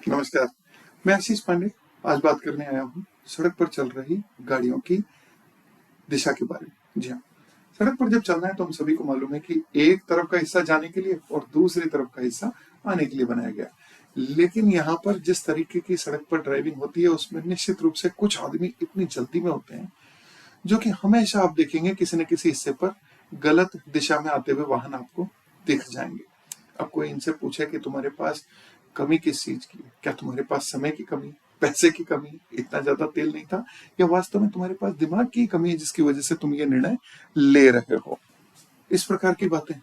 नमस्कार। मैं आशीष पांडे आज बात करने आया हूँ सड़क पर चल रही गाड़ियों की दिशा के बारे में। जी हाँ, सड़क पर जब चलना है तो हम सभी को मालूम है कि एक तरफ का हिस्सा जाने के लिए और दूसरी तरफ का हिस्सा आने के लिए बनाया गया है। लेकिन यहाँ पर जिस तरीके की सड़क पर ड्राइविंग होती है उसमें निश्चित रूप से कुछ आदमी इतनी जल्दी में होते हैं जो कि हमेशा आप देखेंगे किसी न किसी हिस्से पर गलत दिशा में आते हुए वाहन आपको दिख जाएंगे। अब कोई इनसे पूछे कि तुम्हारे पास कमी किस चीज की है, क्या तुम्हारे पास समय की कमी, पैसे की कमी, इतना ज्यादा तेल नहीं था, या वास्तव में तुम्हारे पास दिमाग की कमी है जिसकी वजह से तुम ये निर्णय ले रहे हो, इस प्रकार की बातें।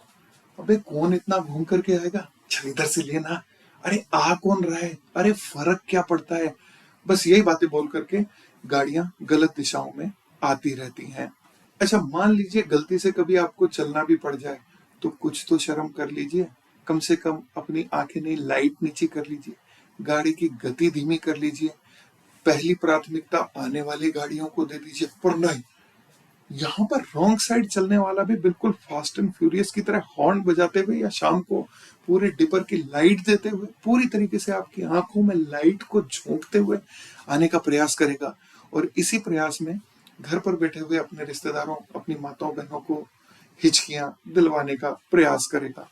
अबे कौन इतना घूम करके आएगा, चल इधर से लेना, अरे आ कौन रहा है, अरे फर्क क्या पड़ता है, बस यही बातें बोल करके गाड़ियां गलत दिशाओं में आती रहती हैं। अच्छा, मान लीजिए गलती से कभी आपको चलना भी पड़ जाए तो कुछ तो शर्म कर लीजिए, कम से कम अपनी आंखें नहीं लाइट नीचे कर लीजिए, गाड़ी की गति धीमी कर लीजिए, पहली प्राथमिकता आने वाली गाड़ियों को दे दीजिए। पर नहीं, यहाँ पर रॉन्ग साइड चलने वाला भी बिल्कुल फास्ट एंड फ्यूरियस की तरह हॉर्न बजाते हुए या शाम को पूरे डिपर की लाइट देते हुए पूरी तरीके से आपकी आंखों में लाइट को झोंकते हुए आने का प्रयास करेगा, और इसी प्रयास में घर पर बैठे हुए अपने रिश्तेदारों, अपनी माताओं बहनों को हिचकियां दिलवाने का प्रयास करेगा।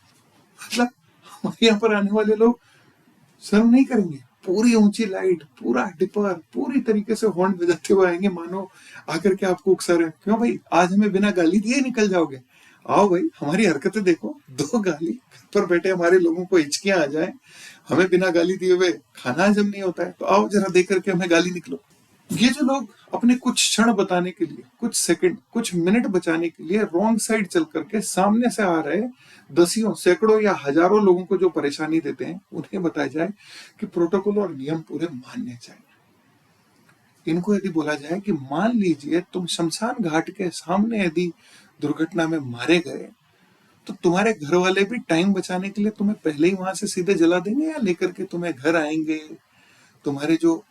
मतलब हमारे यहाँ पर आने वाले लोग शर्म नहीं करेंगे, पूरी ऊंची लाइट, पूरा डिपर, पूरी तरीके से हॉर्न बजाते हुए आएंगे, मानो आकर के आपको उकसा रहे, क्यों भाई आज हमें बिना गाली दिए निकल जाओगे, आओ भाई हमारी हरकतें देखो, दो गाली, घर पर बैठे हमारे लोगों को हिचकियां आ जाए, हमें बिना गाली दिए हुए खाना हजम नहीं होता है, तो आओ जरा देख करके हमें गाली निकलो। ये जो लोग अपने कुछ क्षण बताने के लिए, कुछ सेकंड, कुछ मिनट बचाने के लिए रॉन्ग साइड चल करके सामने से आ रहे दसियों, सैकड़ों या हजारों लोगों को जो परेशानी देते हैं, उन्हें बताया जाए कि प्रोटोकॉल और नियम पूरे मानने चाहिए। इनको यदि बोला जाए कि मान लीजिए तुम शमशान घाट के सामने यदि दुर्घटना में मारे गए तो तुम्हारे घर वाले भी टाइम बचाने के लिए तुम्हें पहले ही वहां से सीधे जला देंगे, या लेकर के तुम्हें घर आएंगे, तुम्हारे जो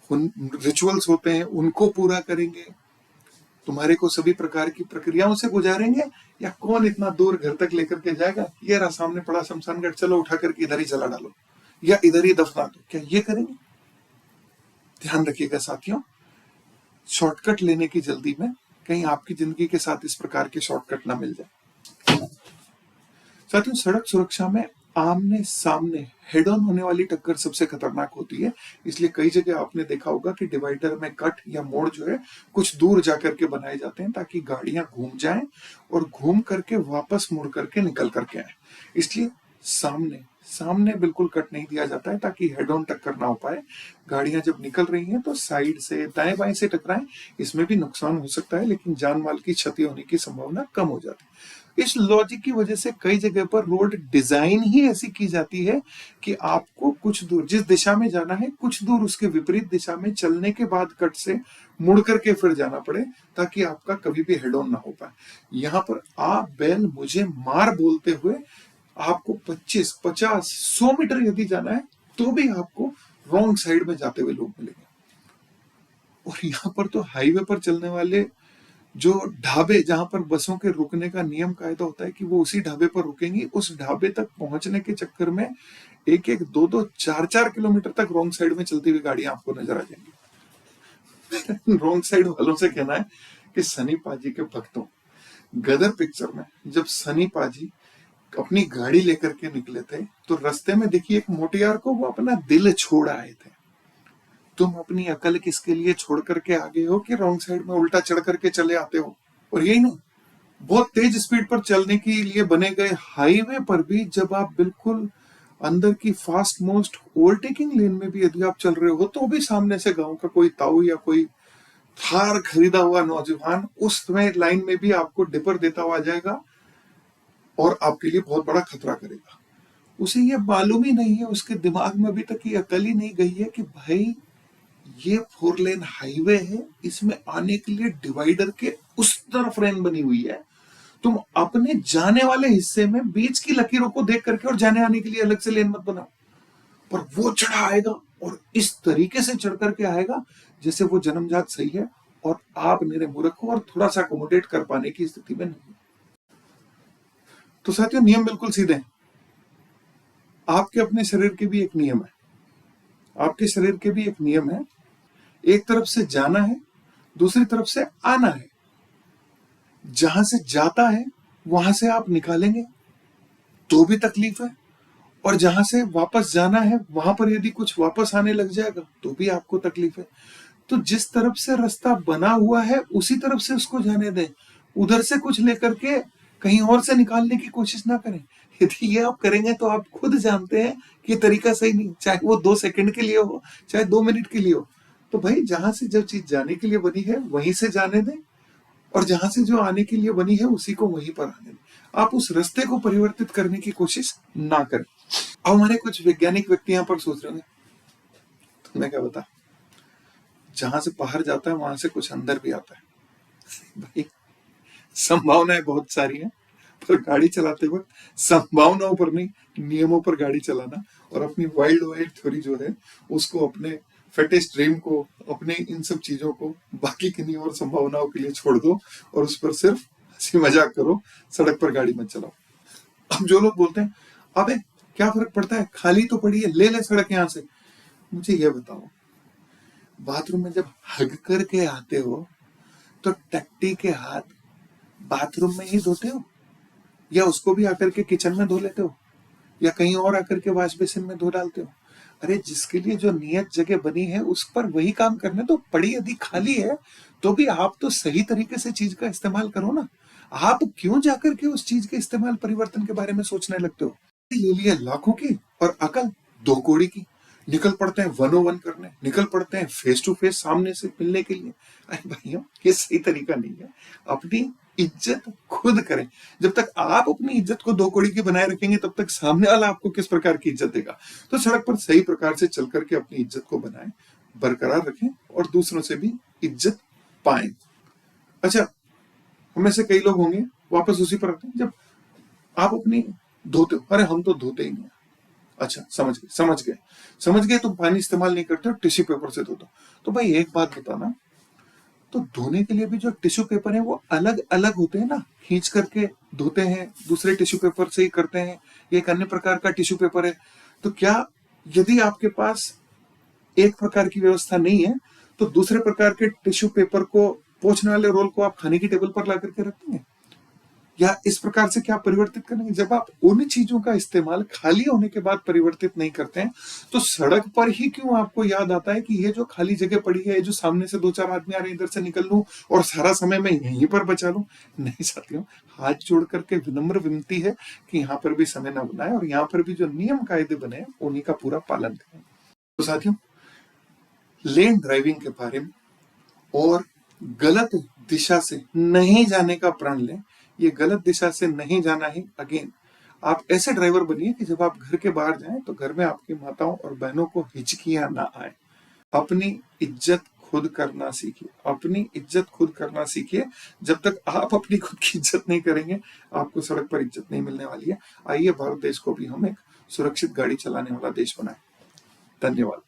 रिचुअल्स होते हैं उनको पूरा करेंगे, तुम्हारे को सभी प्रकार की प्रक्रियाओं से गुजारेंगे, या कौन इतना दूर घर तक लेकर के जाएगा, ये रहा सामने पड़ा शमशान घाट, चलो उठा करके इधर ही जला डालो या इधर ही दफना दो, क्या ये करेंगे? ध्यान रखिएगा साथियों, शॉर्टकट लेने की जल्दी में कहीं आपकी जिंदगी के साथ इस प्रकार के शॉर्टकट ना मिल जाए। साथियों, सड़क सुरक्षा में आमने सामने हेड ऑन होने वाली टक्कर सबसे खतरनाक होती है, इसलिए कई जगह आपने देखा होगा कि डिवाइडर में कट या मोड़ जो है कुछ दूर जाकर के बनाए जाते हैं ताकि गाड़ियां घूम जाएं और घूम करके वापस मुड़ करके निकल करके आए। इसलिए सामने सामने बिल्कुल कट नहीं दिया जाता है ताकि हेड ऑन टक्कर ना हो पाए। गाड़ियां जब निकल रही हैं तो साइड से, दाएं बाएं से टकराएं, इसमें भी नुकसान हो सकता है लेकिन जान माल की क्षति होने की संभावना कम हो जाती है। इस लॉजिक की वजह से कई जगह पर रोड डिजाइन ही ऐसी की जाती है कि आपको कुछ दूर जिस दिशा में जाना है, कुछ दूर उसके विपरीत दिशा में चलने के बाद कट से मुड़ करके फिर जाना पड़े ताकि आपका कभी भी हेड ऑन ना हो पाए। यहाँ पर आप बैल मुझे मार बोलते हुए आपको 25, 50, 100 मीटर यदि जाना है तो भी आपको रॉन्ग साइड में जाते हुए लोग मिलेंगे। और यहाँ पर तो हाईवे पर चलने वाले जो ढाबे, जहां पर बसों के रुकने का नियम कायदा होता है कि वो उसी ढाबे पर रुकेंगी, उस ढाबे तक पहुंचने के चक्कर में एक एक, दो दो, चार चार किलोमीटर तक रॉन्ग साइड में चलती हुई गाड़ियां आपको नजर आ जाएंगी। रॉन्ग साइड वालों से कहना है कि सनी पाजी के भक्तों, गदर पिक्चर में जब सनी पाजी अपनी गाड़ी लेकर के निकले थे तो रास्ते में देखिए एक मोटियार को वो अपना दिल छोड़ आए थे। तुम अपनी अकल किसके लिए छोड़ करके आ गए हो कि रॉन्ग साइड में उल्टा चढ़ करके चले आते हो? और यही नहीं, बहुत तेज स्पीड पर चलने के लिए बने गए हाईवे पर भी जब आप बिल्कुल अंदर की फास्ट मोस्ट ओवरटेकिंग लेन में भी यदि आप चल रहे हो तो भी सामने से गांव का कोई ताऊ या कोई थार खरीदा हुआ नौजवान उस समय लाइन में भी आपको डिपर देता हुआ आ जाएगा और आपके लिए बहुत बड़ा खतरा करेगा। उसे ये मालूम ही नहीं है, उसके दिमाग में अभी तक ये अकल ही नहीं गई है कि भाई ये 4 लेन हाईवे है, इसमें आने के लिए डिवाइडर के उस तरफ लेन बनी हुई है, तुम अपने जाने वाले हिस्से में बीच की लकीरों को देख करके और जाने आने के लिए अलग से लेन मत बनाओ। पर वो चढ़ा आएगा और इस तरीके से चढ़ करके आएगा जैसे वो जन्मजात सही है और आप मेरे मूर्ख हो और थोड़ा सा अकोमोडेट कर पाने की स्थिति में नहीं। तो साथियों, नियम बिल्कुल सीधे हैं। आपके अपने शरीर के भी एक नियम है, आपके शरीर के भी एक नियम है, एक तरफ से जाना है, दूसरी तरफ से आना है। जहां से जाता है वहां से आप निकालेंगे तो भी तकलीफ है, और जहां से वापस जाना है वहां पर यदि कुछ वापस आने लग जाएगा तो भी आपको तकलीफ है। तो जिस तरफ से रास्ता बना हुआ है उसी तरफ से उसको जाने दें, उधर से कुछ लेकर के कहीं और से निकालने की कोशिश ना करें। यदि ये आप करेंगे तो आप खुद जानते हैं कि तरीका सही नहीं, चाहे वो 2 सेकंड के लिए हो, चाहे 2 मिनट के लिए हो। तो भाई जहां से जो चीज जाने के लिए बनी है वहीं से जाने दें, और जहां से जो आने के लिए बनी है उसी को वहीं पर आने दें। आप उस रास्ते को परिवर्तित करने की कोशिश ना करें। अब हमारे कुछ वैज्ञानिक व्यक्ति यहाँ पर सोच रहे होंगे, तो मैं क्या बता, जहां से बाहर जाता है वहां से कुछ अंदर भी आता है। भाई संभावनाएं बहुत सारी हैं, पर गाड़ी चलाते वक्त संभावनाओं पर नहीं, नियमों पर गाड़ी चलाना, और अपनी वाइल्ड वाइल्ड थ्योरी जो है उसको, अपने फेटिश ड्रीम को, अपने इन सब चीजों को बाकी किन्हीं और संभावनाओं के लिए छोड़ दो और उस पर सिर्फ हंसी मजाक करो, सड़क पर गाड़ी मत चलाओ। अब जो लोग बोलते हैं अबे क्या फर्क पड़ता है, खाली तो पड़ी है, ले ले सड़क यहाँ से, मुझे ये बताओ, बाथरूम में जब हग करके आते हो तो टट्टी के हाथ बाथरूम में ही धोते हो, या उसको भी आकर के किचन में धो लेते हो, या कहीं और आकर के वॉश बेसिन में धो डालते हो? अरे जिसके लिए जो नियत जगह बनी है उस पर वही काम करने दो। पड़ी यदि खाली है तो भी आप तो सही तरीके से चीज का इस्तेमाल करो ना। आप क्यों जाकर के उस चीज के इस्तेमाल परिवर्तन के बारे में सोचने लगते हो? ले लिया लाखों की और अकल 2 कौड़ी की, निकल पड़ते हैं 101 करने, निकल पड़ते हैं फेस टू फेस सामने से मिलने के लिए। अरे भाइयों ये सही तरीका नहीं है। अपनी इज्जत खुद करें। जब तक आप अपनी इज्जत को 2 कौड़ी की बनाए रखेंगे तब तक सामने वाला आपको किस प्रकार की इज्जत देगा। तो सड़क पर सही प्रकार से चल करके अपनी इज्जत को बनाएं, बरकरार रखें और दूसरों से भी इज्जत पाएं। अच्छा, हमें से कई लोग होंगे, वापस उसी पर आते हैं, जब आप अपनी धोते हो, अरे हम तो धोते ही नहीं। अच्छा समझ गए तुम पानी इस्तेमाल नहीं करते हो, टिश्यू पेपर से धोते हो। तो भाई एक बात बताना, तो धोने के लिए भी जो टिश्यू पेपर है वो अलग अलग होते हैं ना, खींच करके धोते हैं, दूसरे टिश्यू पेपर से ही करते हैं, एक अन्य प्रकार का टिश्यू पेपर है। तो क्या यदि आपके पास एक प्रकार की व्यवस्था नहीं है तो दूसरे प्रकार के टिश्यू पेपर को, पोंछने वाले रोल को आप खाने की टेबल पर ला करके रखेंगे, या इस प्रकार से क्या परिवर्तित करेंगे? जब आप उन चीजों का इस्तेमाल खाली होने के बाद परिवर्तित नहीं करते हैं तो सड़क पर ही क्यों आपको याद आता है कि ये जो खाली जगह पड़ी है, जो सामने से 2-4 आदमी आ रहे हैं, इधर से निकल लूं और सारा समय मैं यहीं पर बचा लूं? नहीं साथियों, हाथ जोड़ करके विनम्र विनती है कि यहाँ पर भी समय ना बनाए और यहाँ पर भी जो नियम कायदे बने उन्हीं का पूरा पालन करें। तो साथियों, लेन ड्राइविंग के बारे में और गलत दिशा से नहीं जाने का प्रण लें। ये गलत दिशा से नहीं जाना है। अगेन, आप ऐसे ड्राइवर बनिए कि जब आप घर के बाहर जाएं तो घर में आपकी माताओं और बहनों को हिचकियां ना आए। अपनी इज्जत खुद करना सीखिए, अपनी इज्जत खुद करना सीखिए। जब तक आप अपनी खुद की इज्जत नहीं करेंगे आपको सड़क पर इज्जत नहीं मिलने वाली है। आइए भारत देश को भी हम एक सुरक्षित गाड़ी चलाने वाला देश बनाएं। धन्यवाद।